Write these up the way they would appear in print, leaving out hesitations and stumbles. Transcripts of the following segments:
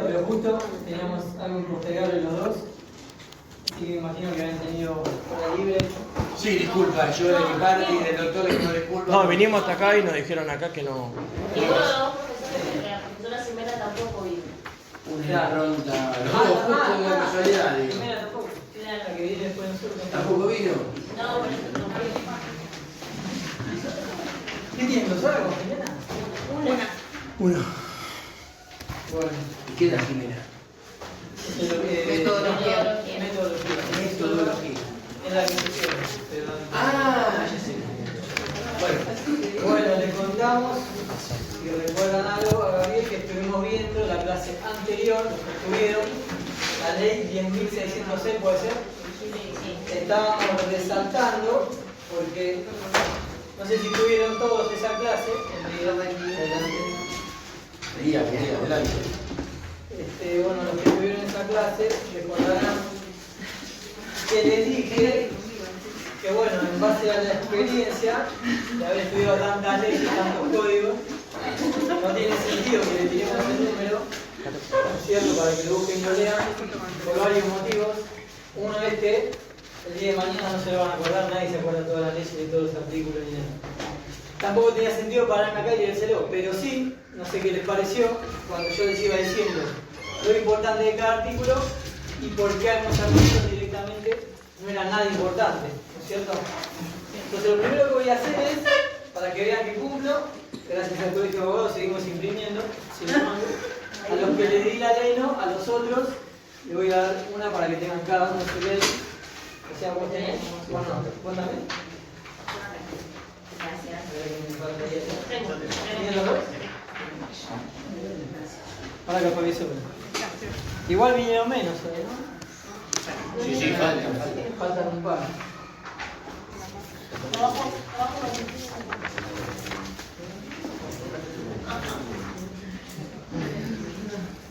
Pero justo teníamos algo postergable los dos, así que imagino que habían tenido hora libre. Sí, disculpa, yo de mi parte y del doctor le pido disculpas. No, vinimos hasta acá y nos dijeron acá que no. Y uno de los dos profesores, la profesora Ximena tampoco vino. Una impronta, los dos justo de casualidad, digo. Primera tampoco. La que viene después de nosotros. ¿Tampoco vino? No, por eso no vino. ¿Qué tienen los órganos, Jimena? Uno. Bueno, ¿Y qué da Jimena? Metodología. Metodología. Es la que se quiere. Ah, ya sé. Bueno, le contamos, si recuerdan algo, a Gabriel, que estuvimos viendo la clase anterior, los que estuvieron, la ley 10.606, ¿puede ser? Estábamos resaltando, porque no sé si tuvieron todos esa clase, Adelante. Bueno, los que estuvieron esa clase recordarán que les dije que, bueno, en base a la experiencia de haber estudiado tantas leyes, tantos códigos, no tiene sentido que le tiremos el número, ¿cierto? Para que lo busquen y lo lean, por varios motivos. Uno es que el día de mañana no se lo van a acordar, nadie se acuerda de todas las leyes, de todos los artículos ni nada. Tampoco tenía sentido pararme acá y leérselo, pero sí, no sé qué les pareció, cuando yo les iba diciendo lo importante de cada artículo y por qué algunos artículos directamente no eran nada importantes, ¿no es cierto? Entonces lo primero que voy a hacer es, para que vean que cumplo, gracias al Colegio de Abogados seguimos imprimiendo, a los que les di la ley no, a los otros les voy a dar una para que tengan cada uno su ley. O sea, vos tenés, vos no, vos también. ¿Tienen los dos? Ahora capaz que sobra. Igual vinieron menos, ¿no? Sí, faltan. Faltan un par.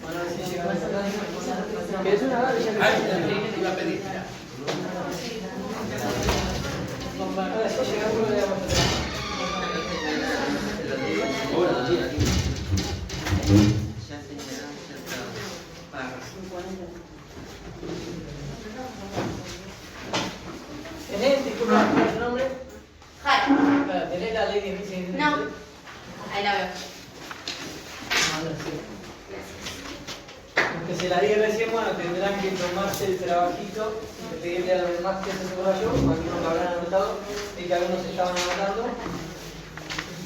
Bueno, a ver si llegamos acá. ¿Querés una hora? Iba a pedir. Ahora si llegamos, le damos otra. Ahora, sí, aquí. ¿Tenés, disculpa, ¿cuál es tu nombre? Jara. ¿Tenés la ley 10.606? No. Ahí la veo. No sé. Aunque se la di recién, bueno, tendrán que tomarse el trabajito de pedirle a los demás que se subrayó, algunos lo habrán anotado y que algunos estaban anotando.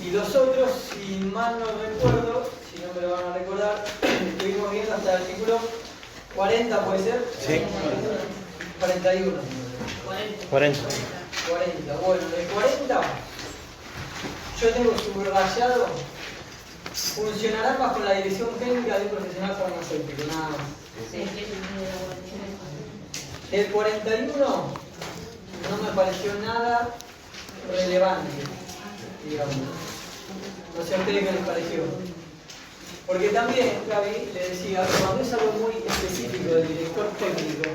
Y los otros, si mal no recuerdo, si no me lo van a recordar, estuvimos viendo hasta el artículo 40, ¿puede ser? Sí. 41. 40. 40, bueno, de 40 yo tengo subrayado, funcionará bajo la dirección técnica de un profesional farmacéutico, nada más. El 41 no me pareció nada relevante, digamos. No sé a ustedes qué les pareció. Porque también, Gaby, le decía, cuando es algo muy específico del director técnico,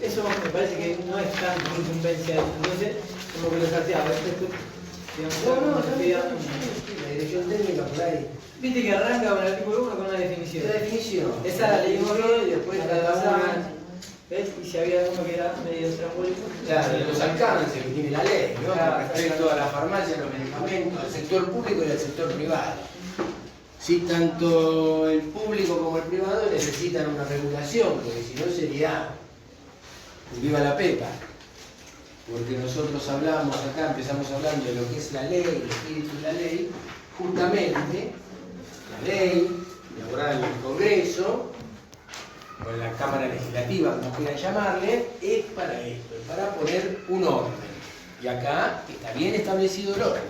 eso me parece que no es tan incumbencia. Entonces, como que lo salteaba. La dirección técnica por ahí. Viste que arranca con el artículo 1 con una definición. La definición. Esa la leímos bien y después la la pasamos. pasamos. ¿Ves? Y si había alguno que era medio estrambólico. Claro, de los alcances que tiene la ley, ¿no? Claro, Respecto a la farmacia, los medicamentos, al sector público y al sector privado. Sí, tanto el público como el privado necesitan una regulación, porque si no sería viva la pepa. Porque nosotros hablamos acá, empezamos hablando de lo que es la ley, el espíritu de la ley, justamente la ley elaborada en el Congreso, o en la Cámara Legislativa, como quieran llamarle, es para esto, es para poner un orden. Y acá está bien establecido el orden.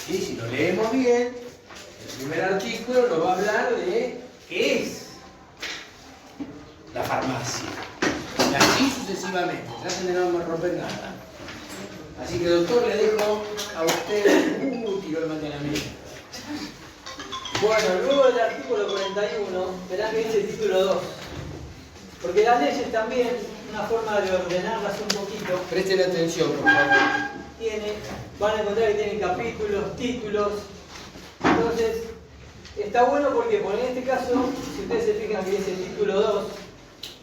¿Sí? Si lo leemos bien, el primer artículo nos va a hablar de qué es la farmacia. Y así sucesivamente, traten de no romper nada. Así que, doctor, le dejo a usted tiro el mate a la mía. Bueno, luego del artículo 41, verán que dice título 2. Porque las leyes también, una forma de ordenarlas un poquito, Presten atención, por favor. van a encontrar que tienen capítulos, títulos. Entonces, está bueno porque en este caso, si ustedes se fijan que dice título 2,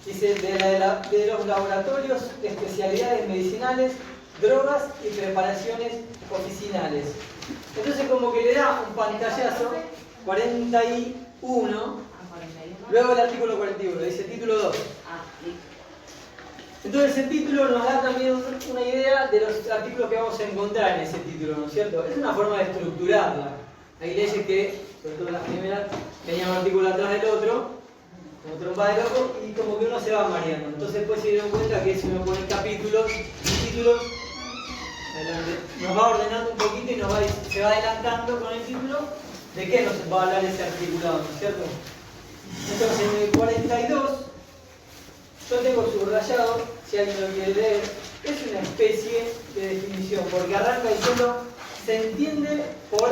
dice de los laboratorios de especialidades medicinales, drogas y preparaciones oficinales. Entonces como que le da un pantallazo, 41, luego el artículo 41, dice título 2. Entonces el título nos da también una idea de los artículos que vamos a encontrar en ese título, ¿no es cierto? Es una forma de estructurarla. Hay leyes que, sobre todo las primeras, tenían un artículo atrás del otro, como trompa de loco, y como que uno se va mareando. Entonces después se dieron cuenta que si uno pone capítulos y títulos, nos va ordenando un poquito y se va adelantando con el título de qué nos va a hablar ese articulado, ¿no es cierto? Entonces en el 42, yo tengo subrayado, si alguien lo quiere leer, es una especie de definición, porque arranca diciendo, se entiende por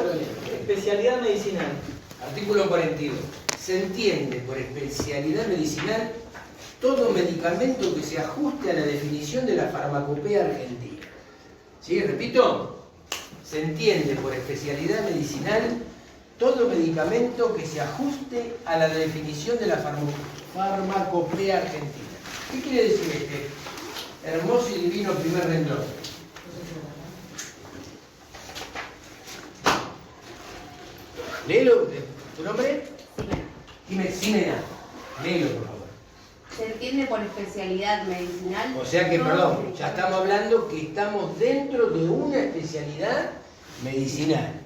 especialidad medicinal. Artículo 42. Se entiende por especialidad medicinal todo medicamento que se ajuste a la definición de la farmacopea argentina. ¿Sí? Repito. Se entiende por especialidad medicinal todo medicamento que se ajuste a la definición de la farmacopea argentina. ¿Qué quiere decir este hermoso y divino primer renglón? Léelo, ¿tu nombre? Ximena. Léelo, por favor. Se entiende por especialidad medicinal. O sea que, perdón, ya estamos hablando que estamos dentro de una especialidad medicinal.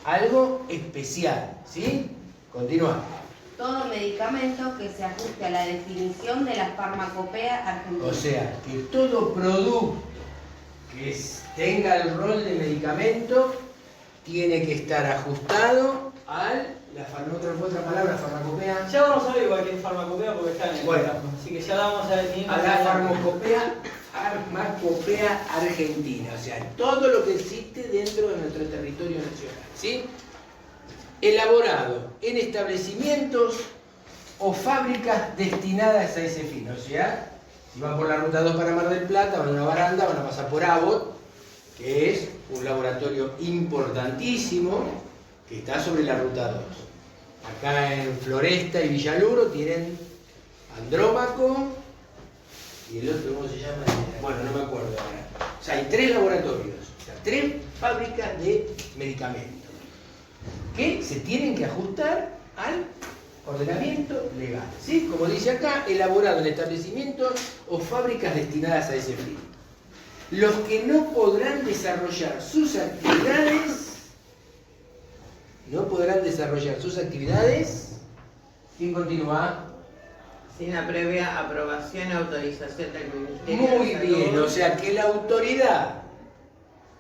Algo especial, ¿sí? Continúa. Todo medicamento que se ajuste a la definición de la farmacopea argentina. O sea, que todo producto que tenga el rol de medicamento tiene que estar ajustado a otra palabra, farmacopea. Ya vamos a ver igual que es farmacopea porque está en el Bueno, así que ya la vamos a definir. A la farmacopea argentina, o sea, todo lo que existe dentro de nuestro territorio nacional, ¿sí? Elaborado en establecimientos o fábricas destinadas a ese fin, o sea, si van por la ruta 2 para Mar del Plata, van a una baranda, van a pasar por Abbott, que es un laboratorio importantísimo que está sobre la ruta 2. Acá en Floresta y Villaluro tienen Andrómaco y el otro, ¿cómo se llama? Bueno, no me acuerdo ahora. O sea, hay 3 laboratorios, o sea, 3 fábricas de medicamentos que se tienen que ajustar al ordenamiento legal, ¿sí? Como dice acá, elaborado en establecimientos o fábricas destinadas a ese fin. Los que no podrán desarrollar sus actividades, ¿quién continúa? Sin la previa aprobación y autorización del Ministerio Muy de Salud. bien, o sea que la autoridad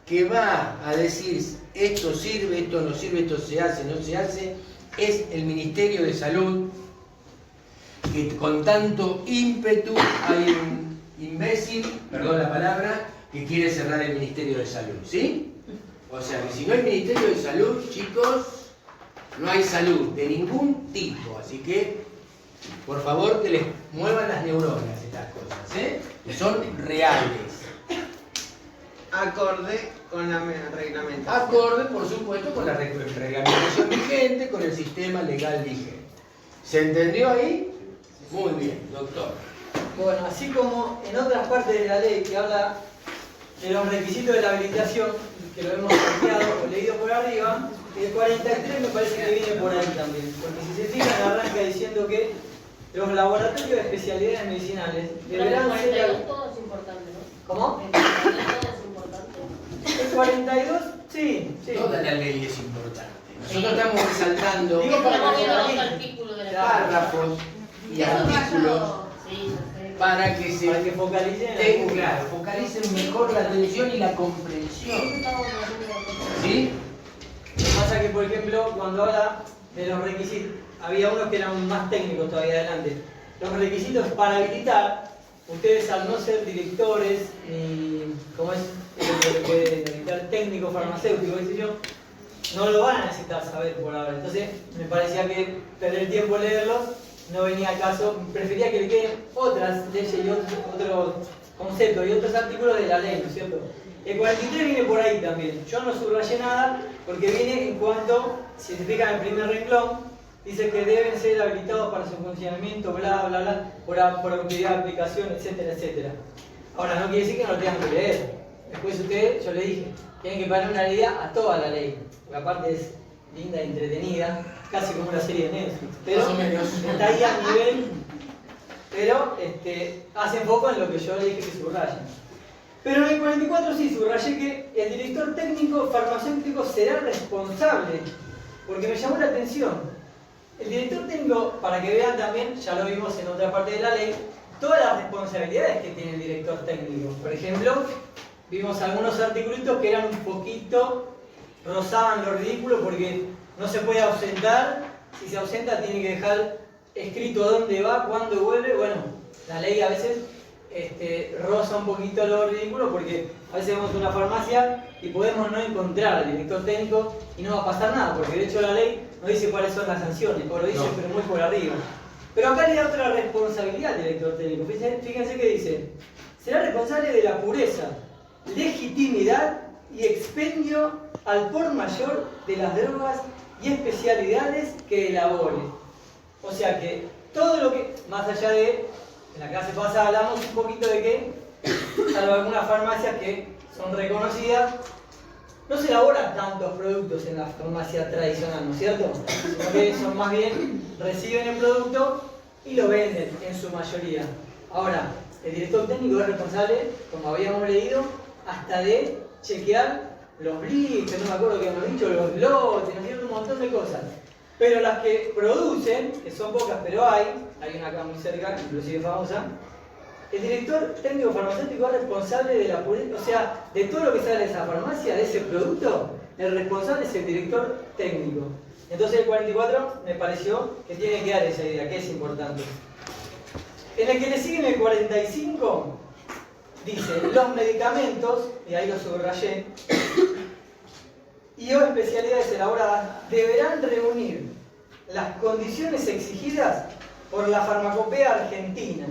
que va a decir esto sirve, esto no sirve, esto se hace, no se hace, es el Ministerio de Salud, que con tanto ímpetu hay un imbécil, perdón la palabra, que quiere cerrar el Ministerio de Salud, ¿sí? O sea que si no hay Ministerio de Salud, chicos, no hay salud de ningún tipo, así que por favor que les muevan las neuronas estas cosas, ¿eh? Que son reales. Acorde con la reglamentación. Acorde, por supuesto, con la reglamentación vigente, con el sistema legal vigente. ¿Se entendió ahí? Muy bien, doctor. Bueno, así como en otras partes de la ley que habla de los requisitos de la habilitación, que lo hemos estudiado o leído por arriba, el 43 me parece que viene por ahí también. Porque si se fijan, arranca diciendo que los laboratorios de especialidades medicinales Pero el deberán 42 ser... todo es importante, ¿no? ¿Cómo? El 42 todo es importante. ¿El 42? Sí, sí. Toda la ley es importante. Nosotros estamos resaltando Digo, para Estamos que viendo se los organice. artículos de la párrafos y Es un artículos rayo. Sí, ya sé. para que se Para que focalicen. claro, focalicen mejor la atención y la comprensión. Eso estamos haciendo. ¿Sí? Lo que pasa es que, por ejemplo, cuando habla de los requisitos, había unos que eran más técnicos todavía adelante. Los requisitos para habilitar, ustedes al no ser directores, ni como es lo que puede habilitar técnico, farmacéutico, qué sé yo, no lo van a necesitar saber por ahora. Entonces, me parecía que perder tiempo en leerlos no venía al caso. Prefería que le queden otras leyes y otros conceptos y otros artículos de la ley, ¿no es cierto? El 43 viene por ahí también. Yo no subrayé nada porque viene en cuanto, si se fijan en el primer renglón, dice que deben ser habilitados para su funcionamiento, bla, bla, bla, por autoridad de aplicación, etcétera, etcétera. Ahora, no quiere decir que no lo tengan que leer. Después ustedes, yo le dije, tienen que poner una leída a toda la ley, porque aparte es linda y entretenida, casi como una serie de Netflix, pero Más o menos. está ahí a nivel, pero hacen foco en lo que yo le dije que subrayen. Pero en el 44 sí subrayé que el director técnico farmacéutico será responsable, porque me llamó la atención. El director técnico, para que vean también, ya lo vimos en otra parte de la ley, todas las responsabilidades que tiene el director técnico. Por ejemplo, vimos algunos articulitos que eran un poquito, rozaban lo ridículo porque no se puede ausentar. Si se ausenta tiene que dejar escrito a dónde va, cuándo vuelve. Bueno, la ley a veces roza un poquito lo ridículo porque a veces vamos a una farmacia y podemos no encontrar al director técnico y no va a pasar nada, porque de hecho la ley no dice cuáles son las sanciones, o lo dice pero muy por arriba. Pero acá le da otra responsabilidad al director técnico. Fíjense que dice, será responsable de la pureza, legitimidad y expendio al por mayor de las drogas y especialidades que elabore. O sea que todo lo que, más allá de, en la clase pasada hablamos un poquito de que, salvo algunas farmacias que son reconocidas, no se elaboran tantos productos en la farmacia tradicional, ¿no es cierto? Sino que son más bien, reciben el producto y lo venden en su mayoría. Ahora, el director técnico es responsable, como habíamos leído, hasta de chequear los blisters, no me acuerdo qué hemos dicho, los lotes, ¿no es cierto? Un montón de cosas. Pero las que producen, que son pocas, pero hay una acá muy cerca, inclusive famosa, el director técnico farmacéutico es responsable de la pureza, o sea, de todo lo que sale de esa farmacia, de ese producto, el responsable es el director técnico. Entonces el 44 me pareció que tiene que dar esa idea, que es importante. En el que le sigue en el 45, dice, los medicamentos, y ahí lo subrayé, y o especialidades elaboradas deberán reunir las condiciones exigidas por la farmacopea argentina,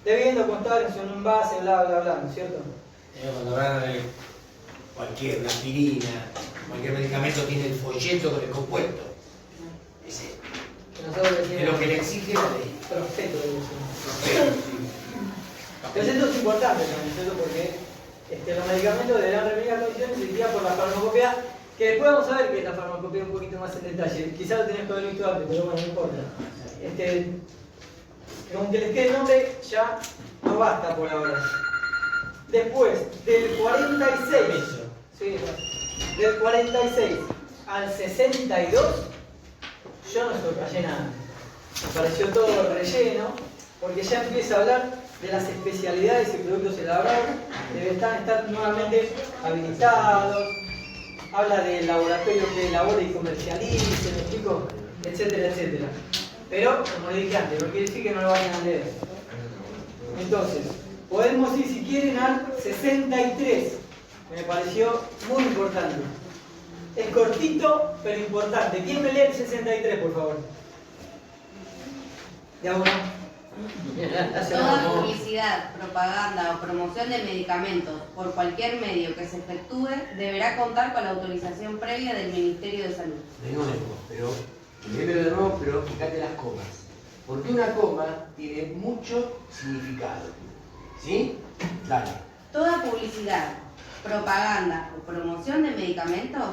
debiendo constar en su envase, bla, bla, bla, ¿no es cierto? Cuando hablan de cualquier aspirina, cualquier medicamento tiene el folleto con el compuesto. Ese. Nosotros decimos, Es lo que le exige la ley. prospeto, decimos. Pero esto es importante también, ¿cierto? Porque los medicamentos deberán reunir las condiciones exigidas por la farmacopea, que después vamos a ver que es la farmacopea un poquito más en detalle. Quizás lo tenés que haber visto antes, pero bueno, no importa. Con que les quede el nombre ya no basta por ahora. Después, del 46, sí, del 46 al 62, yo no subrayé nada. Me pareció todo relleno, porque ya empieza a hablar de las especialidades y productos elaborados, deben estar nuevamente habilitados, habla del laboratorio que elabora y comercialice, ¿me explico? Etcétera, etcétera. Pero, como le dije antes, no quiere decir que no lo vayan a leer. Entonces, podemos ir si quieren al 63, me pareció muy importante. Es cortito, pero importante. ¿Quién me lee el 63, por favor? ¿Ya uno? Toda publicidad, propaganda o promoción de medicamentos por cualquier medio que se efectúe deberá contar con la autorización previa del Ministerio de Salud. De nuevo, pero léelo de nuevo, pero fíjate las comas. Porque una coma tiene mucho significado. ¿Sí? Dale. Toda publicidad, propaganda o promoción de medicamentos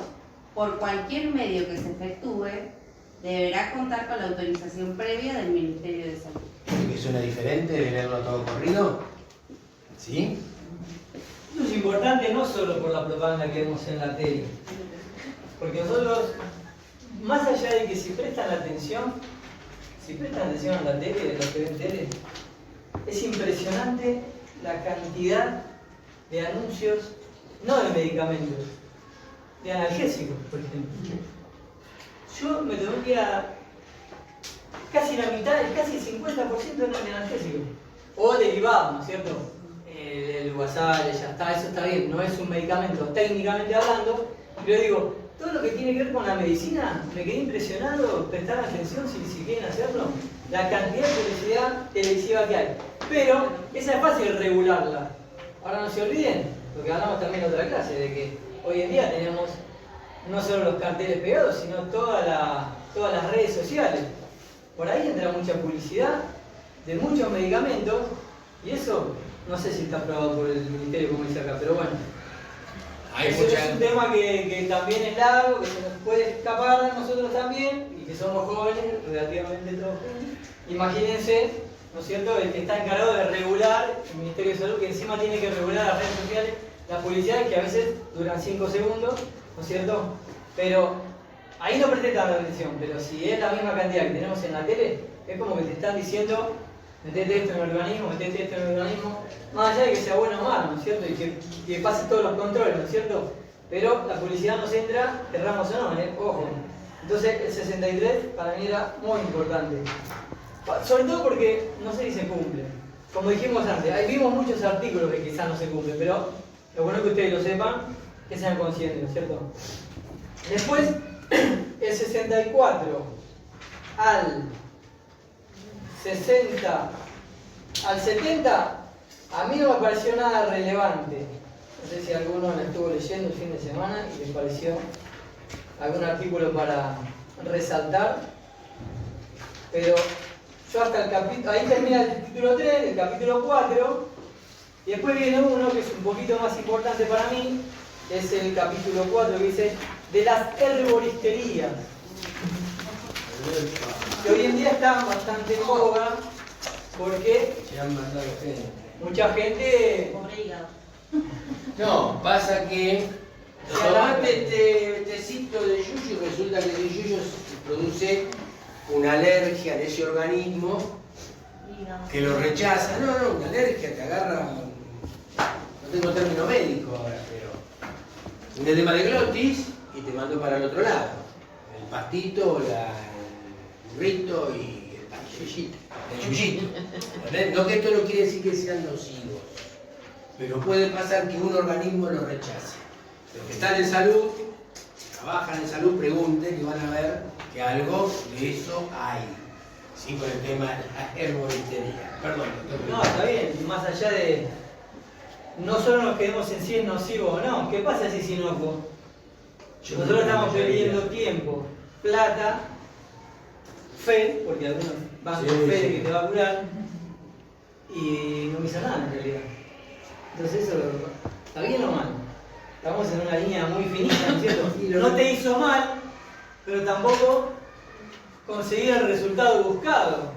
por cualquier medio que se efectúe deberá contar con la autorización previa del Ministerio de Salud. ¿Que suena diferente de leerlo todo corrido? ¿Sí? Esto es importante no solo por la propaganda que vemos en la tele, porque nosotros, más allá de que si prestan atención a la tele, de lo que ven tele, es impresionante la cantidad de anuncios, no de medicamentos, de analgésicos, por ejemplo. Yo me tengo que ir a casi la mitad, casi el 50% de analgésicos. O derivados, ¿no es cierto? El WhatsApp, ya está, eso está bien, no es un medicamento técnicamente hablando, pero digo, todo lo que tiene que ver con la medicina, me quedé impresionado, prestar atención si quieren hacerlo, la cantidad de publicidad televisiva que hay. Pero esa es fácil regularla. Ahora no se olviden, lo que hablamos también en otra clase, de que hoy en día tenemos no solo los carteles pegados, sino toda todas las redes sociales. Por ahí entra mucha publicidad de muchos medicamentos y eso no sé si está aprobado por el ministerio como dice acá, pero bueno. Eso es un tema que también es largo, que se nos puede escapar a nosotros también y que somos jóvenes, relativamente todos jóvenes. Imagínense, ¿no es cierto?, el que está encargado de regular, el Ministerio de Salud, que encima tiene que regular las redes sociales, las publicidades que a veces duran 5 segundos, ¿no es cierto? Pero ahí no presté tanta atención, pero si es la misma cantidad que tenemos en la tele, es como que te están diciendo, metete esto en el organismo, metete esto en el organismo, más allá de que sea bueno o malo, ¿no es cierto? Y que pase todos los controles, ¿no es cierto? Pero la publicidad nos entra, querramos o no, ojo. Entonces el 63 para mí era muy importante. Sobre todo porque no sé si se cumple. Como dijimos antes, ahí vimos muchos artículos que quizás no se cumplen, pero lo bueno es que ustedes lo sepan, que sean conscientes, ¿no es cierto? Después, el 64 al 60, al 70, a mí no me pareció nada relevante. No sé si alguno lo estuvo leyendo el fin de semana y les pareció algún artículo para resaltar, pero yo hasta el capítulo, ahí termina el título 3, el capítulo 4, y después viene uno que es un poquito más importante para mí, que es el capítulo 4 que dice de las herboristerías, que hoy en día están bastante en boga porque Se han matado gente. mucha gente Pobre hígado. No, pasa que tomate este tecito de yuyu y resulta que el yuyu produce una alergia de ese organismo Hígado. que lo rechaza. No, una alergia te agarra, no tengo término médico ahora, pero un edema de glotis y te mando para el otro lado. El pastito, el burrito y el yuyito. El yuyito. No que esto no quiere decir que sean nocivos, pero puede pasar que un organismo lo rechace. Los que están en salud, trabajan en salud, pregunten y van a ver que algo de eso hay. Sí, con el tema de la herboristería. Perdón, doctor. no, está bien, más allá de no solo nos quedemos en si es nocivo o no, ¿qué pasa si es inocuo? Nosotros estamos perdiendo tiempo, plata, fe, porque algunos van con fe de que te va a curar, y no me hizo nada en realidad. Entonces eso, ¿está bien o mal? Estamos en una línea muy finita, ¿no es cierto? No te hizo mal, pero tampoco conseguí el resultado buscado.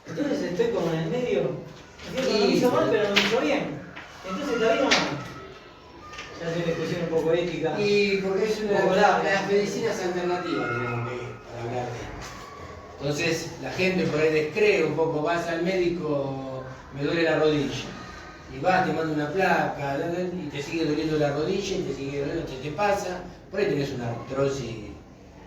Entonces estoy como en el medio, ¿no es cierto? No me hizo mal, pero no me hizo bien. Entonces, ¿está bien o mal? Ya es una discusión un poco ética. Y porque es una Como de larga. las medicinas alternativas tenemos que para hablar de esto. Entonces la gente por ahí descree un poco, vas al médico, me duele la rodilla. Y vas, te manda una placa, y te sigue doliendo la rodilla, y te sigue doliendo, te pasa, por ahí tenés una artrosis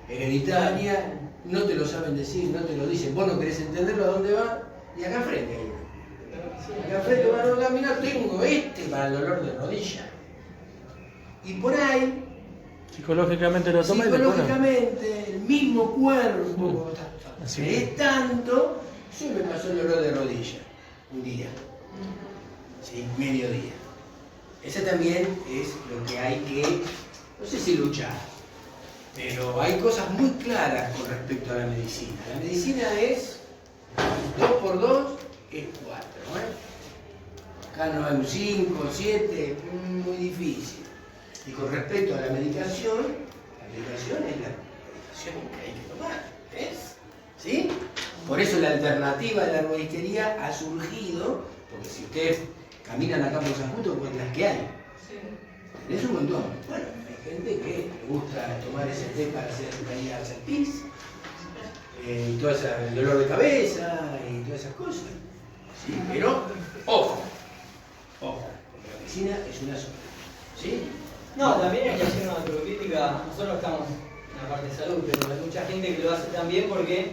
hereditaria, no te lo saben decir, no te lo dicen, vos no querés entenderlo a dónde va, y acá enfrente hay uno. Acá enfrente van a caminar, tengo para el dolor de rodilla. Y por ahí, Psicológicamente lo toma y después no. psicológicamente, el mismo cuerpo, Así es tanto, yo me pasó el dolor de rodilla, un día, ¿sí? Mediodía. Ese también es lo que hay que, no sé si luchar, pero hay cosas muy claras con respecto a la medicina. La medicina es 2 por 2 es 4, Acá no hay un 5, 7, muy difícil. Y con respecto a la medicación es la medicación que hay que tomar, ¿ves? ¿Sí? Por eso la alternativa de la herboristería ha surgido, porque si ustedes caminan acá por San Justo, pues las que hay. Tenés un montón. Bueno, hay gente que le gusta tomar ese té para hacer caídas al pis, y todo el dolor de cabeza, y todas esas cosas. ¿Sí? Pero, ojo, porque la medicina es una sola. ¿Sí? No, también hay que hacer una autocrítica. Nosotros estamos en la parte de salud, pero hay mucha gente que lo hace también porque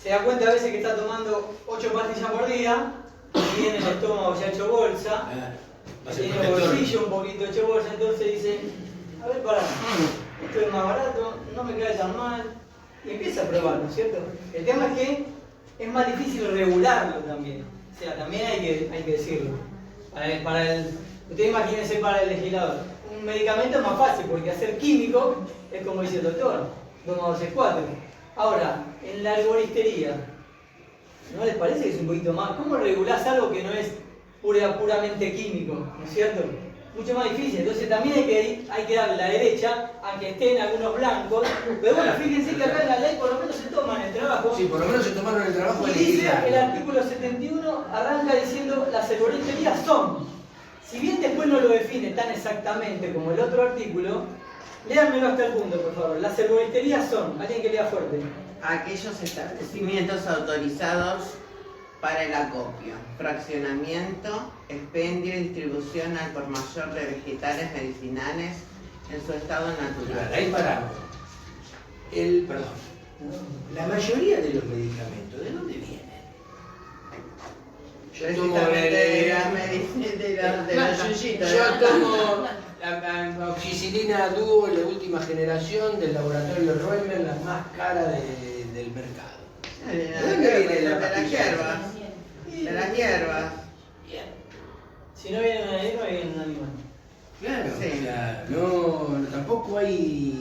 se da cuenta a veces que está tomando 8 pastillas por día y tiene el estómago ya hecho bolsa, tiene el bolsillo un poquito hecho bolsa, entonces dice, a ver, pará, esto es más barato, no me cae tan mal, y empieza a probar, ¿no es cierto? El tema es que es más difícil regularlo también, o sea, también hay que decirlo. Ustedes imagínense para el legislador, un medicamento es más fácil porque hacer químico es como dice el doctor, 2 más 2 es 4. Ahora, en la arboristería, ¿no les parece que es un poquito más? ¿Cómo regulás algo que no es puramente químico? ¿No es cierto? Mucho más difícil. Entonces también hay que darle la derecha, aunque estén algunos blancos. Pero bueno, fíjense que acá en la ley por lo menos se toman el trabajo. Sí, por lo menos se tomaron el trabajo de Y dice, legislar. el artículo 71 arranca diciendo las arboristerías son. Si bien después no lo define tan exactamente como el otro artículo, léanmelo hasta el punto, por favor. Las arboristerías son, alguien que lea fuerte. Aquellos establecimientos autorizados para el acopio, fraccionamiento, expendio y distribución al por mayor de vegetales medicinales en su estado natural. Ahí paramos. Perdón. La mayoría de los medicamentos, ¿de dónde vienen? Yo tomo de los yuyitos. Yo tomo la amoxicilina dúo, la última generación del laboratorio Roemer, la más cara del mercado. ¿De dónde viene la hierbas? De las hierbas. Bien. Si no viene una hierba, viene un animal. Claro, Sí. o sea, no, tampoco hay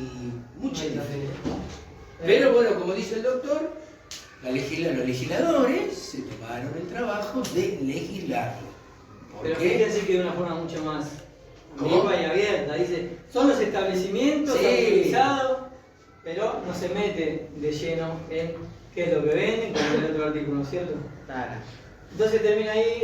mucha diferencia. Pero bueno, como dice el doctor, los legisladores se tomaron el trabajo de legislarlo. ¿Por Pero qué? fíjense que de una forma mucho más ¿Cómo? ambigua y abierta. Dice, son los establecimientos Sí. autorizados, pero no se mete de lleno en qué es lo que venden, como en el otro artículo, ¿no es cierto? Claro. Entonces termina ahí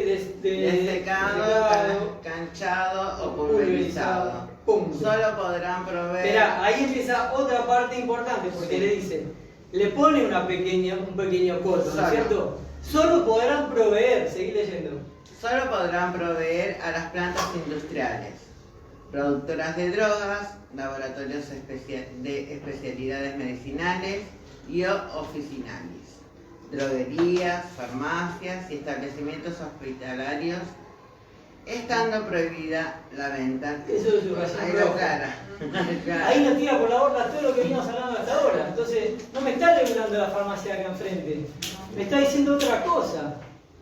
Destecado, canchado o pulverizado. Punto. Solo podrán proveer. Esperá, ahí empieza otra parte importante, porque Sí. le dice, le pone un pequeño coto, ¿no es Solo. cierto? Solo podrán proveer, seguí leyendo. Solo podrán proveer a las plantas industriales, productoras de drogas, laboratorios de especialidades medicinales y oficinales, droguerías, farmacias y establecimientos hospitalarios, estando prohibida la venta. Eso es su razón Ahí roja. lo aclara. Ahí nos tira por la borda todo lo que venimos hablando hasta ahora. Entonces, no me está regulando la farmacia de acá enfrente. Me está diciendo otra cosa.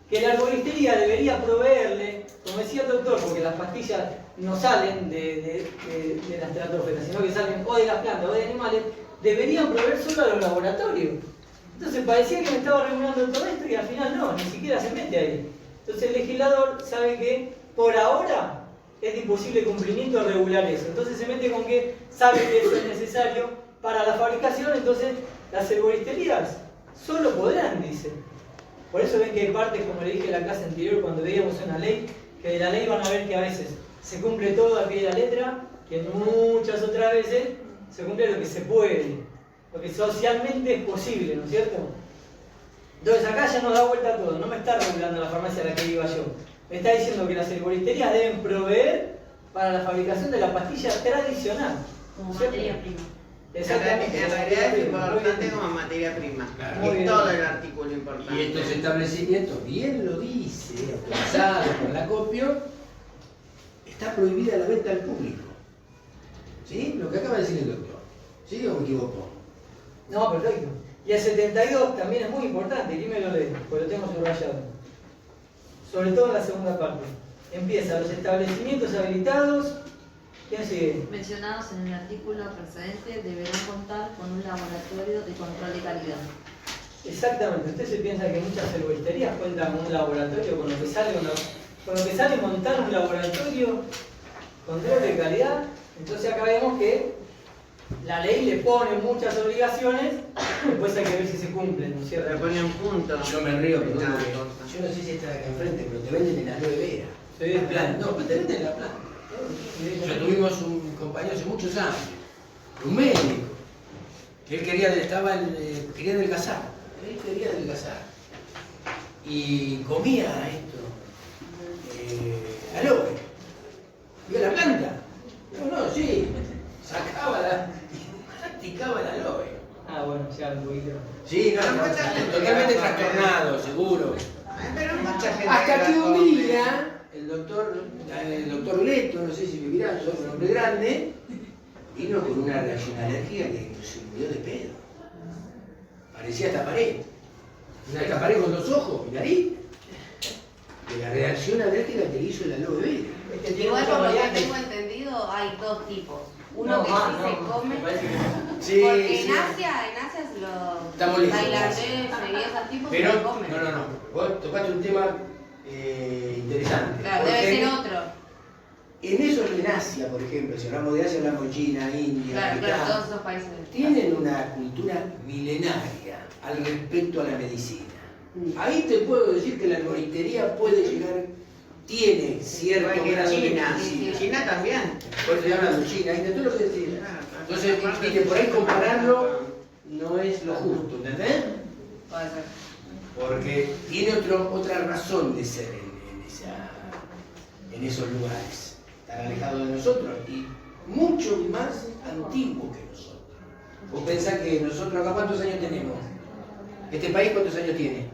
Que la arboristería debería proveerle, como decía el doctor, porque las pastillas no salen de la estratosfera, sino que salen o de las plantas o de animales, deberían proveer solo a los laboratorios. Entonces parecía que me estaba regulando todo esto y al final no, ni siquiera se mete ahí. Entonces el legislador sabe que por ahora es de imposible cumplimiento regular eso. Entonces se mete con que sabe que eso es necesario para la fabricación, entonces las arboristerías solo podrán, dice. Por eso ven que hay partes, como le dije en la clase anterior, cuando veíamos una ley, que de la ley van a ver que a veces se cumple todo a pie de la letra, que muchas otras veces se cumple lo que se puede, lo que socialmente es posible, ¿no es cierto? Entonces acá ya nos da vuelta todo, no me está regulando la farmacia a la que iba yo. Me está diciendo que las arboristerías deben proveer para la fabricación de la pastilla tradicional. Como ¿cierto? materia prima. Exactamente. En realidad es Muy importante bien. como materia prima. Claro. Muy Es bien. todo el artículo importante. Y estos establecimientos, bien lo dice, autorizados por el acopio, está prohibida la venta al público. ¿Sí? Lo que acaba de decir el doctor. ¿Sí o me equivoco? No, perfecto. Y el 72 también es muy importante, y me lo leo, porque lo tengo subrayado. Sobre todo en la segunda parte. Empieza, los establecimientos habilitados. ¿Quién sigue? Mencionados en el artículo precedente deberán contar con un laboratorio de control de calidad. Exactamente. Usted se piensa que muchas arboristerías cuentan con un laboratorio, con lo que sale montar un laboratorio, control de calidad. Entonces acá vemos que la ley le pone muchas obligaciones, después hay que ver si se cumplen, ¿no es cierto? Le pone un punto. Yo me río, pero Cada porque cosa. yo no sé si está acá enfrente, pero te venden en la aloe vera. Sí. La planta. No, pero te venden en la planta. Yo tuvimos un compañero hace muchos años, un médico, que él quería adelgazar. Él quería adelgazar. Y comía esto, aloe. ¿Vio la planta? No, sí. Masticaba el aloe. Ah, bueno, ya un poquito. Sí, no, Pero no, mucha gente totalmente que va a comer. trastornado, seguro. Ay, pero mucha gente Hasta la que un come. día el doctor Leto, no sé si vivirá, es un hombre grande, vino con una reacción alérgica que se murió de pedo. Parecía esta pared. Esta pared con dos ojos, y nariz. De la reacción alérgica que le hizo el aloe vera. Es que tiene Igual muchas por lo que variantes. tengo entendido hay dos tipos. Uno No, que más, sí se no, come. me parece que no. Sí, Porque sí. en Asia Estamos los lejos. tailandeses y esos tipos se Pero, lo comen. no. Vos tocaste un tema interesante. Claro, debe Porque ser otro. en eso, en Asia, por ejemplo, si hablamos de Asia, hablamos de China, India, Claro, Pakistán, todos esos países. tienen una cultura milenaria al respecto a la medicina. Mm. Ahí te puedo decir que la herboristería puede llegar, tiene cierto Igual que grado de China. medicina. China también. Por eso estoy hablando de China, India, todo lo que decís. Entonces, viste, por ahí compararlo no es lo justo, ¿entendés? Puede ser. Porque tiene otra razón de ser en esos lugares. Están alejados de nosotros y mucho más antiguo que nosotros. Vos pensás que nosotros acá ¿cuántos años tenemos? ¿Este país cuántos años tiene?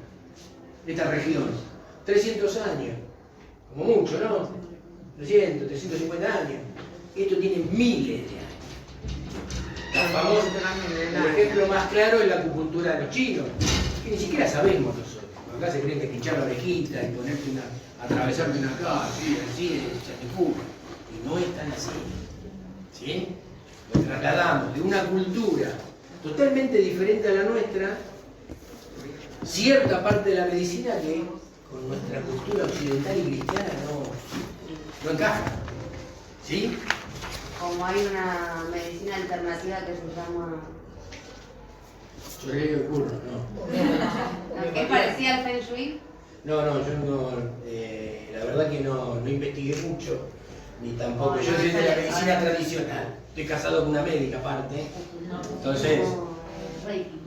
Esta región. 300 años. Como mucho, ¿no? 300, 350 años. Esto tiene miles de años. La famosa, el ejemplo más claro es la acupuntura de los chinos, que ni siquiera sabemos nosotros. Acá se creen que pinchar la orejita y ponerte atravesarte una acá, así, te cura. Y no es tan así. ¿Sí? Lo trasladamos de una cultura totalmente diferente a la nuestra, cierta parte de la medicina que con nuestra cultura occidental y cristiana no encaja. ¿Sí? Como hay una medicina alternativa que se llama... Choreo de curro, no. ¿Es parecida al Feng Shui? No, yo no, la verdad que no investigué mucho, ni tampoco. Yo soy de la medicina tradicional. Estoy casado con una médica aparte. Entonces,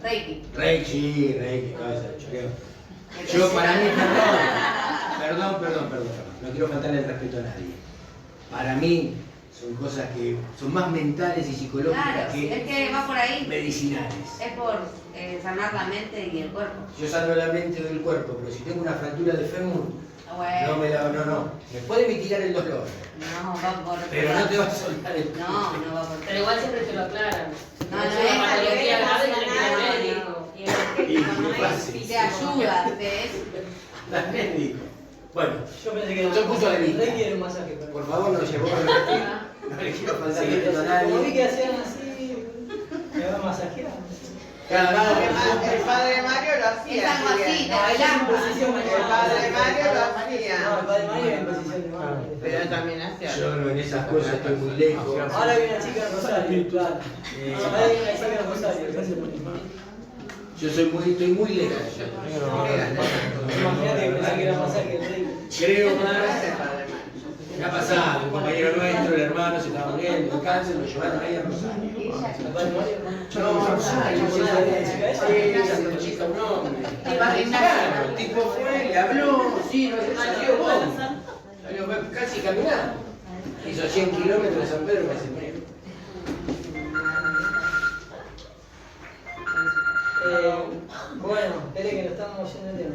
Reiki. Reiki, cabeza de choreo. Yo para mí, perdón, no quiero faltarle el respeto a nadie. Para mí son cosas que son más mentales y psicológicas Claro, es que va por ahí. medicinales. Es por sanar la mente y el cuerpo. Yo sano la mente del cuerpo, pero si tengo una fractura de fémur, Bueno, no. Me puede mitigar el dolor, no va por... pero no te va a soltar el No va por... Pero igual siempre te lo aclaran. No, Si es una algo patología que grave, pasa tenés que ir al nada. médico. Y Te ayuda, ¿ves? la médico. Bueno, Yo pensé que Yo puso de vista. Reiki era un masaje. por favor, no llevó a repetir. No le quiero faltar el respeto a Como vi nadie. que hacían así, me va a masajear. El padre Mario lo hacía. Es algo así, No, ella es imposición. El padre Mario lo No, hacía. el padre Mario es imposición de mano. Pero también hacía. Yo no, en esas cosas estoy muy lejos. Ahora hay una chica en Rosario, claro. Ahora hay una chica en Rosario que hace Yo estoy muy lejos. Imagínate que pensé que era masaje el Reiki. Creo No más. es el padre Mario. Me ha pasado, un compañero nuestro, el hermano, se estaba muriendo de cáncer, lo llevaron ahí a Rosario. ¿El padre Mario? No, Rosario, esa chica, un hombre. Claro, el tipo fue, le habló, sí, no sé, salió vos. Salió casi caminando. Hizo 100 kilómetros de San Pedro que se murió. Bueno, espere que nos estamos yendo de tema.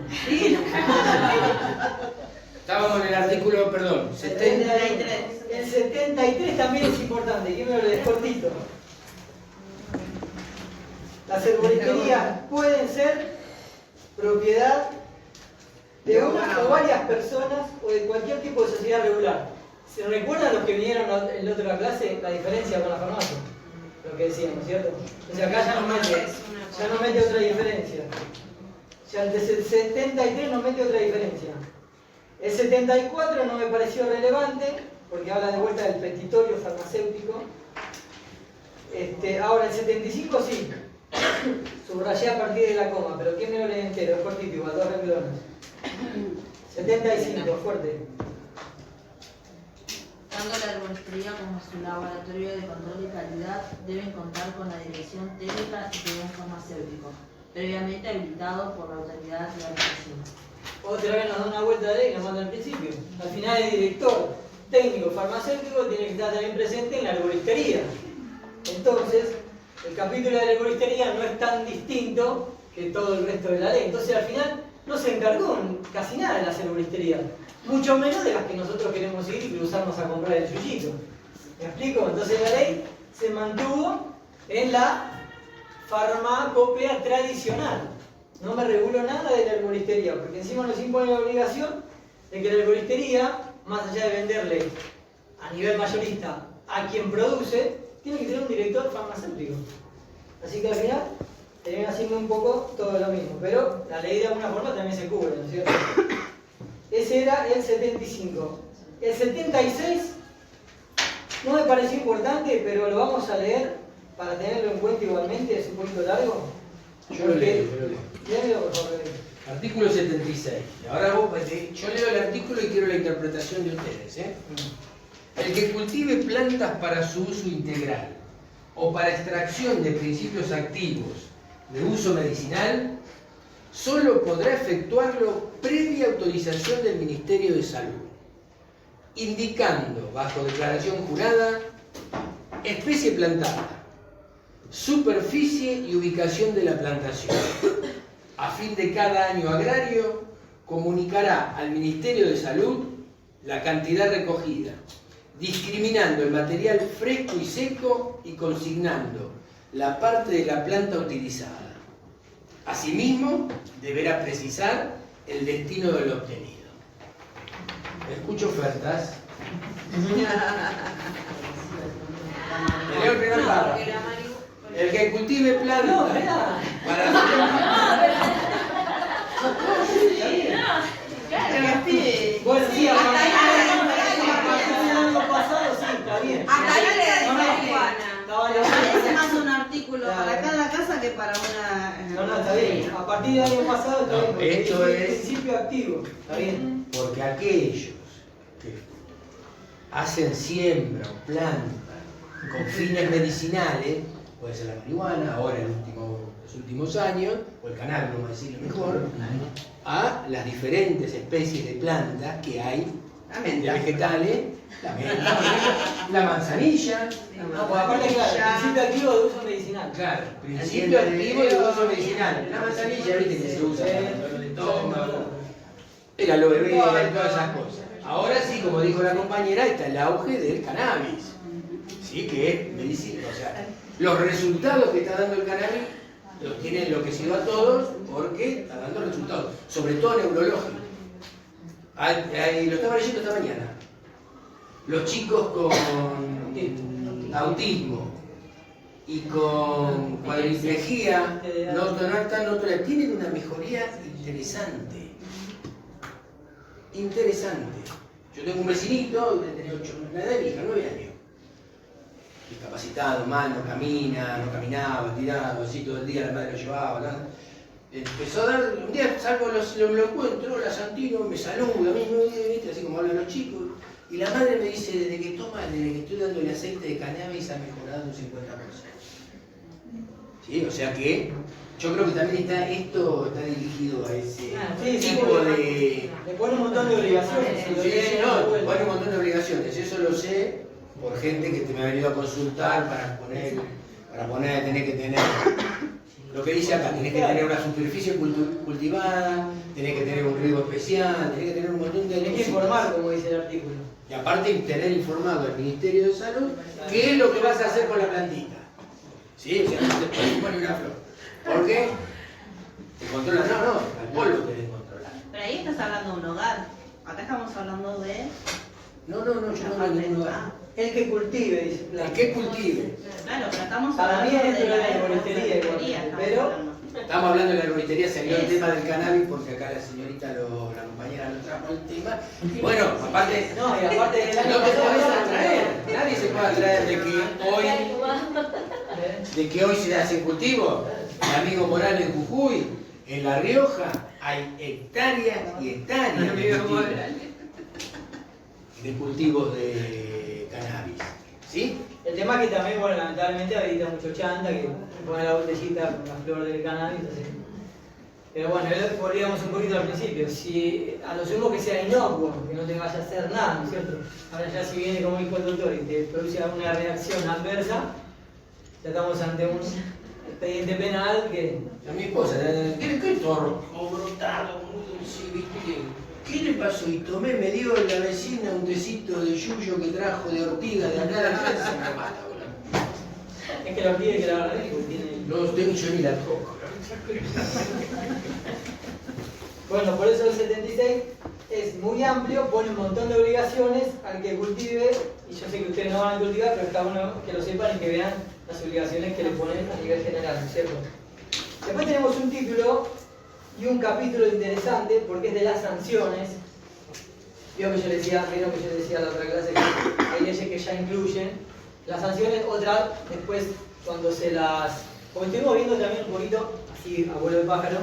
Estábamos en el artículo, perdón, 73. El 73 también es importante, que me lo des cortito. Las herboristerías pueden ser propiedad de una o varias personas o de cualquier tipo de sociedad regular. ¿Se recuerdan los que vinieron en la otra clase la diferencia con la farmacia? Lo que decíamos, ¿cierto? Entonces acá ya no mete otra diferencia. Ya el 73 no mete otra diferencia. El 74 no me pareció relevante, porque habla de vuelta del petitorio farmacéutico. Ahora el 75 sí. Subrayé a partir de la coma, pero ¿quién me lo lee entero? Es cortito, igual, dos renglones. 75, fuerte. Tanto la herboristería como su laboratorio de control de calidad deben contar con la dirección técnica de un farmacéutico, previamente habilitado por la autoridad de la medicina. Otra vez nos da una vuelta de ley, nos manda al principio. Al final el director técnico farmacéutico tiene que estar también presente en la herboristería. Entonces, el capítulo de la herboristería no es tan distinto que todo el resto de la ley. Entonces al final no se encargó casi nada de las herboristerías. Mucho menos de las que nosotros queremos ir y cruzarnos a comprar el yuyito. ¿Me explico? Entonces la ley se mantuvo en la farmacopea tradicional. No me reguló nada de la herboristería, porque encima nos impone la obligación de que la herboristería, más allá de venderle a nivel mayorista a quien produce, tiene que tener un director farmacéutico. Así que al final termina siendo un poco todo lo mismo, pero la ley de alguna forma también se cubre, ¿no es cierto? Ese era el 75. El 76 no me pareció importante, pero lo vamos a leer para tenerlo en cuenta igualmente, es un poquito largo. Yo lo leo. Léelo, por favor. Artículo 76. Ahora yo leo el artículo y quiero la interpretación de ustedes. El que cultive plantas para su uso integral o para extracción de principios activos de uso medicinal, solo podrá efectuarlo previa autorización del Ministerio de Salud, indicando, bajo declaración jurada, especie plantada, superficie y ubicación de la plantación. A fin de cada año agrario, comunicará al Ministerio de Salud la cantidad recogida, discriminando el material fresco y seco y consignando la parte de la planta utilizada. Asimismo, deberá precisar el destino de lo obtenido. Escucho ofertas. Leo el primer párrafo. El que cultive plantas Bueno, sí, a partir del año pasado sí, está bien. Hasta ahí le Juana. parece más un artículo para cada casa que para una... No, está bien. A partir del año pasado está bien. Porque esto dice es- principio activo. Está bien. Porque aquellos que hacen siembra o planta con fines medicinales, puede ser la marihuana, ahora en los últimos años, o el cannabis, vamos a decirlo mejor, a las diferentes especies de plantas que hay, de vegetales, la menta, la manzanilla, No, pues aparte, claro, principio activo de uso medicinal. claro, principio activo de uso medicinal. La manzanilla, viste que se usa para el dolor de estómago, el aloe vera y todas esas cosas. Ahora sí, como dijo la compañera, está el auge del cannabis, sí, que es medicina. O sea, los resultados que está dando el cannabis los tiene enloquecido a todos porque está dando resultados, sobre todo neurológicos. Lo estaba leyendo esta mañana. Los chicos con autismo y con cuadriplejía tienen una mejoría interesante. Yo tengo un vecinito que tenía 8, la edad de mi hija, 9 años. Discapacitado, mal, no camina, no caminaba, tirado, así todo el día la madre lo llevaba. ¿No? Empezó a dar, un día salgo, lo encuentro, la Santino, me saluda, a mí, ¿viste? Así como hablan los chicos. Y la madre me dice, desde que estoy dándole aceite de cannabis ha mejorado un 50%. ¿Sí? O sea que yo creo que también esto está dirigido a ese tipo de... Le pone un montón de obligaciones. Sí, no, pone un montón de obligaciones. Eso lo sé por gente que me ha venido a consultar para poner, tenés que tener... Lo que dice acá, tenés que tener una superficie cultivada, tenés que tener un riego especial, tenés que tener un montón de... Tenés que informar, como dice el artículo. Y aparte tener informado al Ministerio de Salud qué es lo que vas a hacer con la plantita. ¿Sí? O sea, no te puedes poner una flor. ¿Por qué? Te controlan, no, al polvo te deben controlar. Pero ahí estás hablando de un hogar. Acá estamos hablando de... No, yo no hablo de ningún lugar. El que cultive, dice. El que cultive. Claro, pero estamos Para mí hablando es dentro de la la arboristería, arboristería, pero- estamos hablando. Estamos hablando de la arboristería, salió el tema del cannabis porque acá la señorita, la compañera lo trajo el tema. Y bueno, aparte, No, y aparte del año no te pasado, podés atraer. Nadie se puede atraer de que hoy se hace cultivo. El amigo Morales en Jujuy, en La Rioja, hay hectáreas y hectáreas de cultivos de cannabis. ¿Sí? El tema es que también, bueno, lamentablemente habilita mucho chanta que pone la botellita con la flor del cannabis, así. Pero bueno, volvíamos un poquito al principio. Si a lo sumo que sea inocuo, que no te vaya a hacer nada, ¿no es cierto? Ahora ya si viene, como dijo el doctor, y te produce alguna reacción adversa, ya estamos ante un expediente penal que... A mi esposa, ¿qué torro? Como brotado, sí, ¿viste? ¿Qué le pasó? Y me dio la vecina un tecito de yuyo que trajo de ortiga de acá de la casa, se me mata, boludo. Es que la ortiga hay que lavarla bien, porque tiene... No tengo yo ni la toco. Bueno, por eso el 76 es muy amplio, pone un montón de obligaciones al que cultive, y yo sé que ustedes no van a cultivar, pero está bueno que lo sepan y que vean las obligaciones que le ponen a nivel general, ¿no es cierto? Después tenemos un título y un capítulo interesante porque es de las sanciones. Vieron que yo decía en la otra clase que hay leyes que ya incluyen las sanciones, otras después cuando se las... Como estuvimos viendo también un poquito, así a vuelo de pájaro,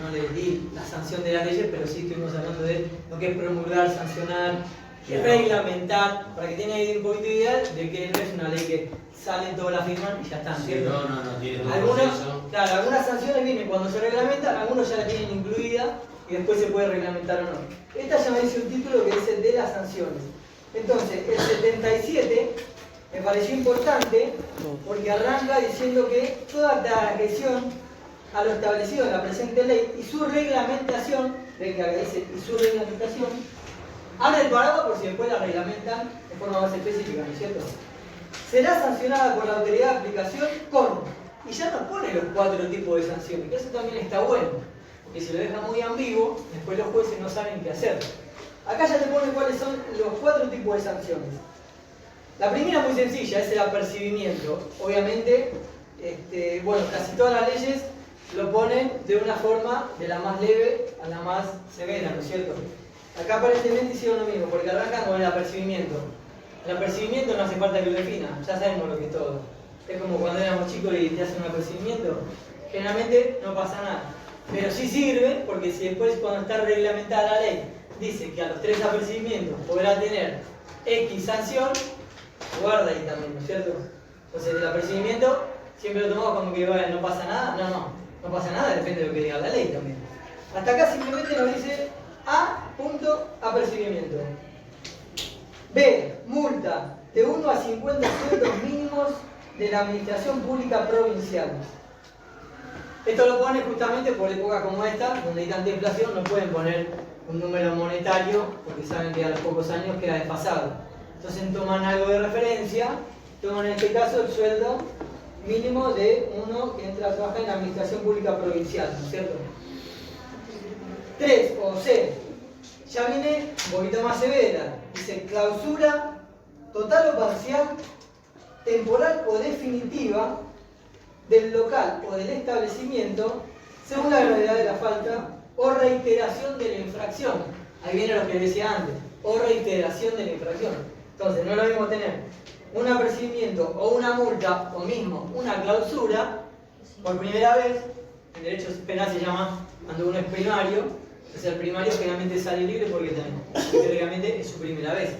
no les di la sanción de las leyes, pero sí estuvimos hablando de lo que es promulgar, sancionar, reglamentar, para que tengan ahí un poquito de idea de que no es una ley que salen, todos la firman y ya están, Sí, ¿cierto? no, tiene todo Algunas, eso. claro, algunas sanciones vienen cuando se reglamentan, algunos ya la tienen incluida y después se puede reglamentar o no. Esta ya me dice un título que es el de las sanciones. Entonces, el 77 me pareció importante porque arranca diciendo que toda transgresión a lo establecido en la presente ley y su reglamentación, ven que acá dice y su reglamentación, abre el paraguas por si después la reglamentan de forma más específica, ¿no es cierto? Será sancionada por la autoridad de aplicación con, y ya nos pone los 4 tipos de sanciones, que eso también está bueno, porque si lo deja muy ambiguo, después los jueces no saben qué hacer. Acá ya te pone cuáles son los 4 tipos de sanciones. La primera muy sencilla, es el apercibimiento. Obviamente, bueno, casi todas las leyes lo ponen de una forma de la más leve a la más severa, ¿no es cierto? Acá aparentemente hicieron lo mismo, porque arrancan con el apercibimiento. El apercibimiento no hace falta que lo defina, ya sabemos lo que es todo. Es como cuando éramos chicos y te hacen un apercibimiento. Generalmente no pasa nada. Pero sí sirve, porque si después cuando está reglamentada la ley dice que a los 3 apercibimientos podrá tener X sanción, guarda ahí también, ¿no es cierto? Entonces el apercibimiento siempre lo tomamos como que no pasa nada. No pasa nada, depende de lo que diga la ley también. Hasta acá simplemente nos dice A. Apercibimiento. B. Multa de 1 a 50 sueldos mínimos de la administración pública provincial. Esto lo pone justamente por épocas como esta, donde hay tanta inflación, no pueden poner un número monetario porque saben que a los pocos años queda desfasado. Entonces toman algo de referencia, toman en este caso el sueldo mínimo de uno que entra a trabajar en la administración pública provincial, ¿no es cierto? 3 o C, ya viene un poquito más severa, dice clausura total o parcial, temporal o definitiva del local o del establecimiento según la gravedad de la falta o reiteración de la infracción. Ahí viene lo que decía antes, o reiteración de la infracción. Entonces no es lo mismo tener un apercibimiento o una multa o mismo una clausura por primera vez. En derecho penal se llama cuando uno es primario. O sea, el primario generalmente sale libre porque teóricamente es su primera vez.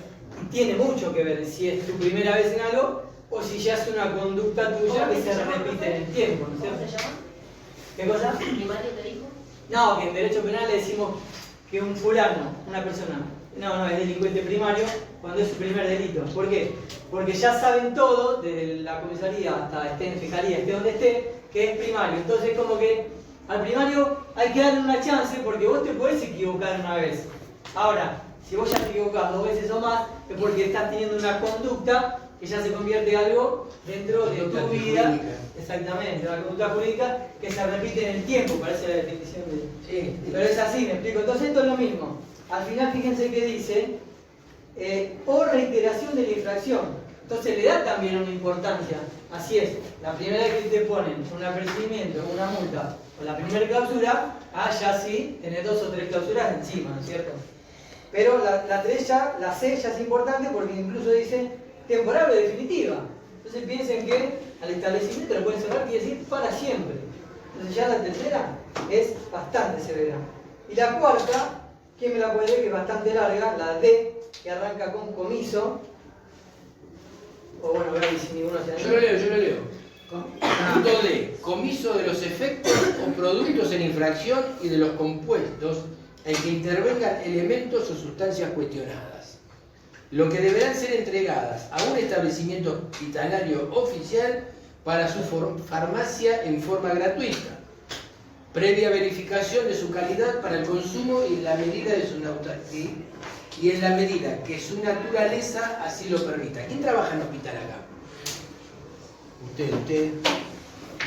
Y tiene mucho que ver si es tu primera vez en algo o si ya es una conducta tuya que se repite en el tiempo, ¿no es cierto? ¿Cómo se llama? ¿Qué cosa? ¿Primario te dijo? No, que en derecho penal le decimos que un fulano, una persona, no, es delincuente primario cuando es su primer delito. ¿Por qué? Porque ya saben todo, desde la comisaría hasta esté en fiscalía, esté donde esté, que es primario. Entonces como que al primario hay que darle una chance porque vos te podés equivocar una vez. Ahora, si vos ya te equivocás 2 veces o más, es porque estás teniendo una conducta que ya se convierte en algo dentro de tu vida. Jurídica. Exactamente, una conducta jurídica que se repite en el tiempo, parece la definición de... Sí. Pero es así, me explico. Entonces esto es lo mismo. Al final fíjense que dice o reiteración de la infracción. Entonces le da también una importancia. Así es, la primera vez que te ponen un apercibimiento, una multa o la primera clausura, ya sí, tenés 2 o 3 clausuras encima, ¿no es cierto? Pero la 3 ya, la C ya es importante porque incluso dice temporal o definitiva. Entonces piensen que al establecimiento lo pueden cerrar, quiere decir para siempre. Entonces ya la tercera es bastante severa. Y la cuarta, ¿quién me la puede leer? Que es bastante larga, la D, que arranca con comiso. O bueno, voy a ver si ninguno se anima. Yo lo leo. Punto D. Comiso de los efectos o productos en infracción y de los compuestos en que intervengan elementos o sustancias cuestionadas. Lo que deberán ser entregadas a un establecimiento hospitalario oficial para su farmacia en forma gratuita, previa verificación de su calidad para el consumo y en la medida que su naturaleza así lo permita. ¿Quién trabaja en hospital acá? Usted.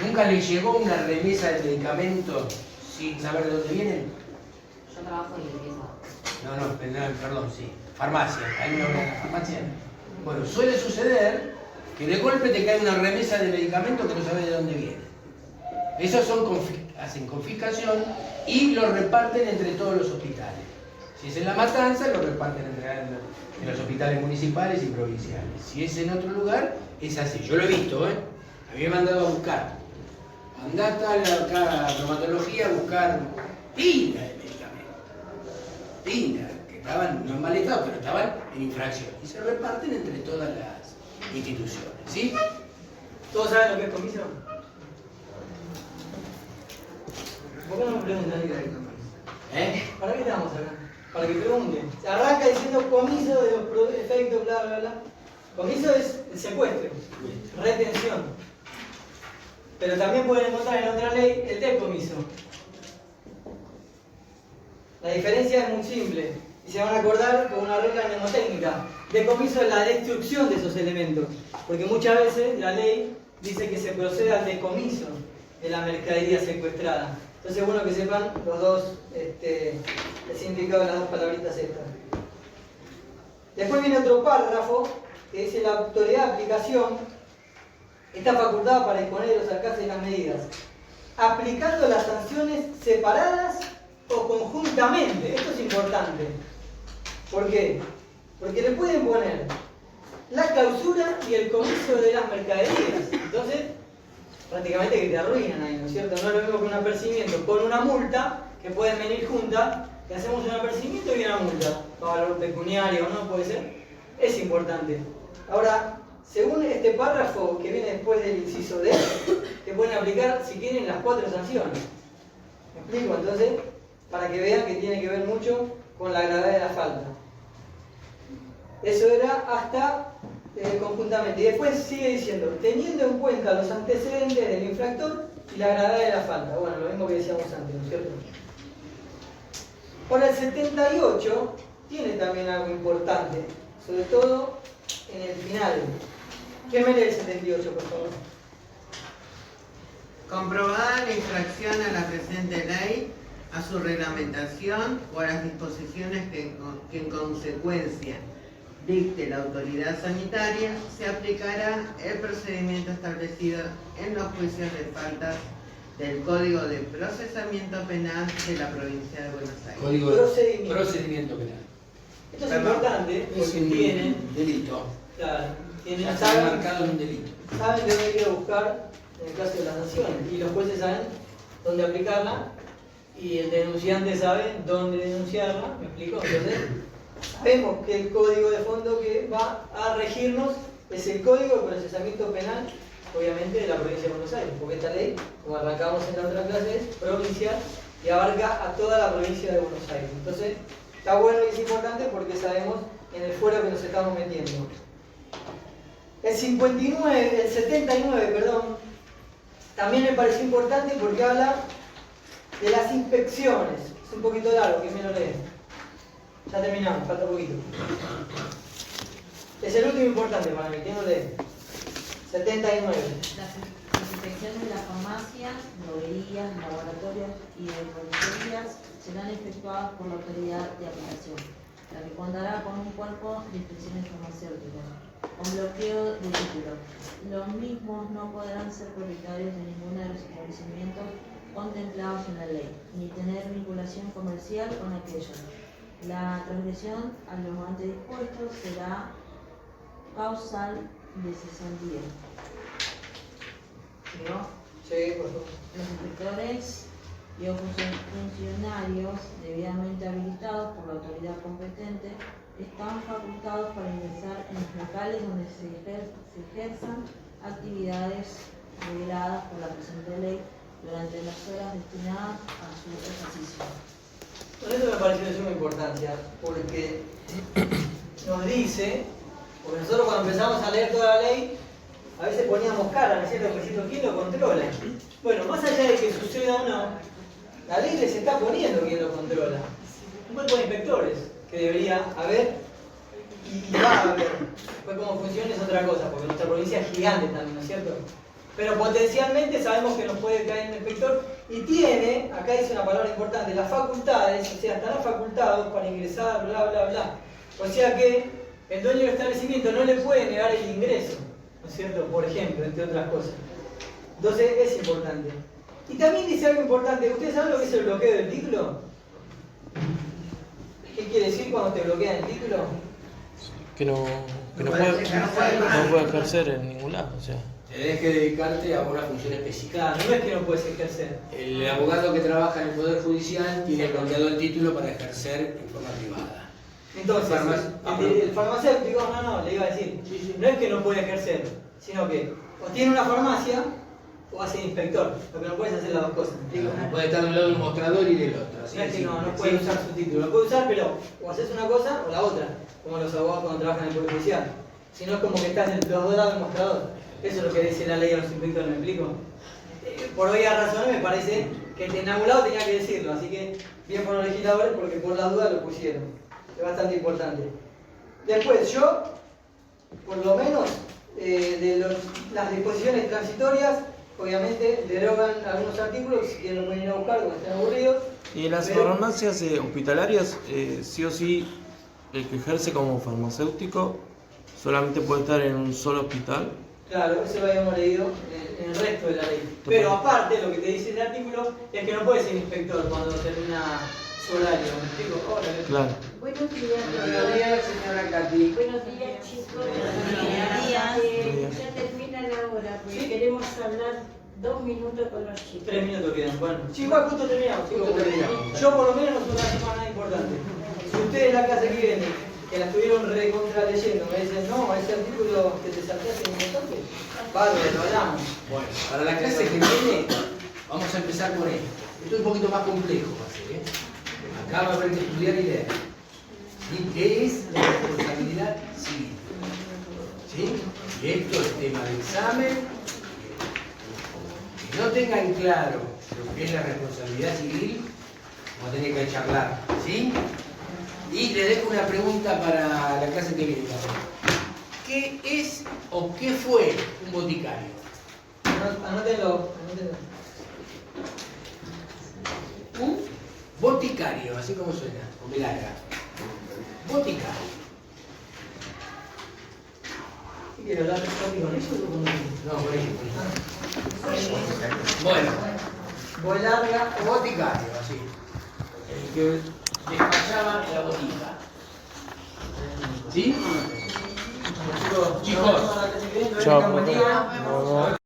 ¿Nunca le llegó una remesa de medicamentos sin saber de dónde vienen? Yo trabajo en limpieza. No, perdón, sí. Farmacia. ¿Hay una farmacia? Bueno, suele suceder Que de golpe te cae una remesa de medicamentos que no sabes de dónde viene. Esos hacen confiscación y lo reparten entre todos los hospitales. Si es en La Matanza, lo reparten en los hospitales municipales y provinciales. Si es en otro lugar, es así. Yo lo he visto, ¿eh? A mí me han mandado a buscar. Andá acá a traumatología a buscar pila de medicamentos. Pila, que estaban no en mal estado, pero estaban en infracción. Y se reparten entre todas las instituciones, ¿sí? ¿Todos saben lo que es comiso? ¿Por qué no me preguntan? ¿Para qué estamos acá? Para que pregunten. Se arranca diciendo comiso de los efectos, bla, bla, bla. Comiso es el secuestro, retención. Pero también pueden encontrar en otra ley el decomiso. La diferencia es muy simple y se van a acordar con una regla mnemotécnica. Decomiso es la destrucción de esos elementos, porque muchas veces la ley dice que se procede al decomiso de la mercadería secuestrada. Entonces es bueno que sepan los dos, el significado de las dos palabritas estas. Después viene otro párrafo que dice: la autoridad de aplicación está facultada para disponer de los alcances de las medidas, aplicando las sanciones separadas o conjuntamente. Esto es importante. ¿Por qué? Porque le pueden poner la clausura y el comiso de las mercaderías. Entonces, prácticamente que te arruinan ahí, ¿no es cierto? No es lo mismo que un apercibimiento con una multa, que pueden venir juntas, que hacemos un apercibimiento y una multa. Valor pecuniario, ¿no? Puede ser. Es importante. Ahora, según este párrafo que viene después del inciso D, te pueden aplicar, si quieren, las 4 sanciones. ¿Me explico? Entonces, para que vean que tiene que ver mucho con la gravedad de la falta. Eso era hasta conjuntamente. Y después sigue diciendo: teniendo en cuenta los antecedentes del infractor y la gravedad de la falta. Bueno, lo mismo que decíamos antes, ¿no es cierto? Ahora, el 78 tiene también algo importante, sobre todo en el final. ¿Qué me lee el 78, por favor? Comprobada la infracción a la presente ley, a su reglamentación o a las disposiciones que en consecuencia dicte la autoridad sanitaria, se aplicará el procedimiento establecido en los juicios de faltas del Código de Procesamiento Penal de la Provincia de Buenos Aires. Código de procedimiento penal. Esto es importante porque tienen delito. Claro, Ya está marcado en un delito. Saben dónde ir a buscar en el caso de las sanciones, y los jueces saben dónde aplicarla, y el denunciante sabe dónde denunciarla. ¿Me explico? Entonces, sabemos que el código de fondo que va a regirnos es el Código de Procesamiento Penal, obviamente, de la Provincia de Buenos Aires, porque esta ley, como arrancamos en la otra clase, es provincial y abarca a toda la provincia de Buenos Aires. Entonces, está bueno y es importante porque sabemos en el fuero que nos estamos metiendo. El 79, perdón, también me pareció importante porque habla de las inspecciones. Es un poquito largo, que me lo leen. Ya terminamos, falta poquito. Es el último importante para mí, ¿quién lo lee? 79. Las inspecciones de las farmacias, droguerías, laboratorios y agropecuarias serán efectuadas por la autoridad de aplicación, la que contará con un cuerpo de inspecciones farmacéuticas, con bloqueo de título. Los mismos no podrán ser propietarios de ninguno de los establecimientos contemplados en la ley, ni tener vinculación comercial con aquellos. La transgresión a lo antes dispuesto será causal de cesantía. ¿Llegó? Sí, por favor. Los inspectores y funcionarios debidamente habilitados por la autoridad competente están facultados para ingresar en los locales donde se ejerzan actividades reguladas por la presente ley durante las horas destinadas a su ejercicio. Por eso me pareció de suma importancia, porque nos dice, porque nosotros cuando empezamos a leer toda la ley, a veces poníamos cara, ¿no es cierto? ¿Quién lo controla? Bueno, más allá de que suceda o no, la ley les está poniendo quién lo controla. Un cuerpo de inspectores que debería haber y va a haber. Después cómo funciona es otra cosa, porque nuestra provincia es gigante también, ¿no es cierto? Pero potencialmente sabemos que nos puede caer un inspector y tiene, acá dice una palabra importante, las facultades, o sea, estarán facultados para ingresar, bla, bla, bla. O sea que el dueño del establecimiento no le puede negar el ingreso, ¿no es cierto? Por ejemplo, entre otras cosas. Entonces es importante. Y también dice algo importante. ¿Ustedes saben lo que es el bloqueo del título? ¿Qué quiere decir cuando te bloquean el título? Que no puede ejercer en ningún lado, o sea. Tenés que dedicarte a una función específica. Claro, no es que no puedes ejercer. El abogado que trabaja en el Poder Judicial tiene bloqueado el título para ejercer en forma privada. Entonces, el farmacéutico, no, le iba a decir, no es que no puede ejercer, sino que o tiene una farmacia o hace inspector, lo que no puedes hacer las dos cosas. No puede estar de un lado de un mostrador y del otro. No es que no puede usar su título, lo puede usar, pero o haces una cosa o la otra, como los abogados cuando trabajan en el Poder Judicial. Si no es como que estás entre los dos lados del mostrador. Eso es lo que dice la ley a los inspectores, ¿me explico? Por obvias razones me parece que en algún lado tenía que decirlo, así que bien por los legisladores porque por la duda lo pusieron. Es bastante importante. Después, yo, por lo menos, las disposiciones transitorias, obviamente derogan algunos artículos, si quieren lo pueden ir a buscar cuando estén aburridos. Y en las farmacias hospitalarias, sí o sí, el que ejerce como farmacéutico solamente puede estar en un solo hospital. Claro, eso lo habíamos leído en el resto de la ley. Pero aparte, lo que te dice el artículo es que no puedes ser inspector cuando termina su horario. ¿Me explico? Hola, Claro. Buenos días. Buenos días, señora Katy. Buenos días, chicos. Buenos días. Ya termina la hora, porque queremos hablar 2 minutos con los chicos. 3 minutos quedan. Bueno, sí, igual justo terminamos. Justo terminamos. Yo por lo menos no tuve una semana importante. Si ustedes la clase que viene, que la estuvieron recontraleyendo, me dicen, no, ese artículo que te saltaste es importante, bárbaro, lo hablamos. Bueno, para la clase que viene, vamos a empezar con esto. Esto es un poquito más complejo, va a ser, ¿eh? Acá va a haber que estudiar y leer. ¿Y qué es la responsabilidad civil? ¿Sí? Y esto es tema de examen. Que no tengan claro lo que es la responsabilidad civil, vamos a tener que charlar, ¿sí? Y le dejo una pregunta para la clase que viene. ¿Qué es o qué fue un boticario? Anótenlo. Un boticario, así como suena, con B larga. Boticario. ¿Qué quiero hablar con eso o con eso? No, por eso. Bueno, Voy larga. boticario, así. El que despachaba la botica. ¿Sí? Chicos. Chao. Chao.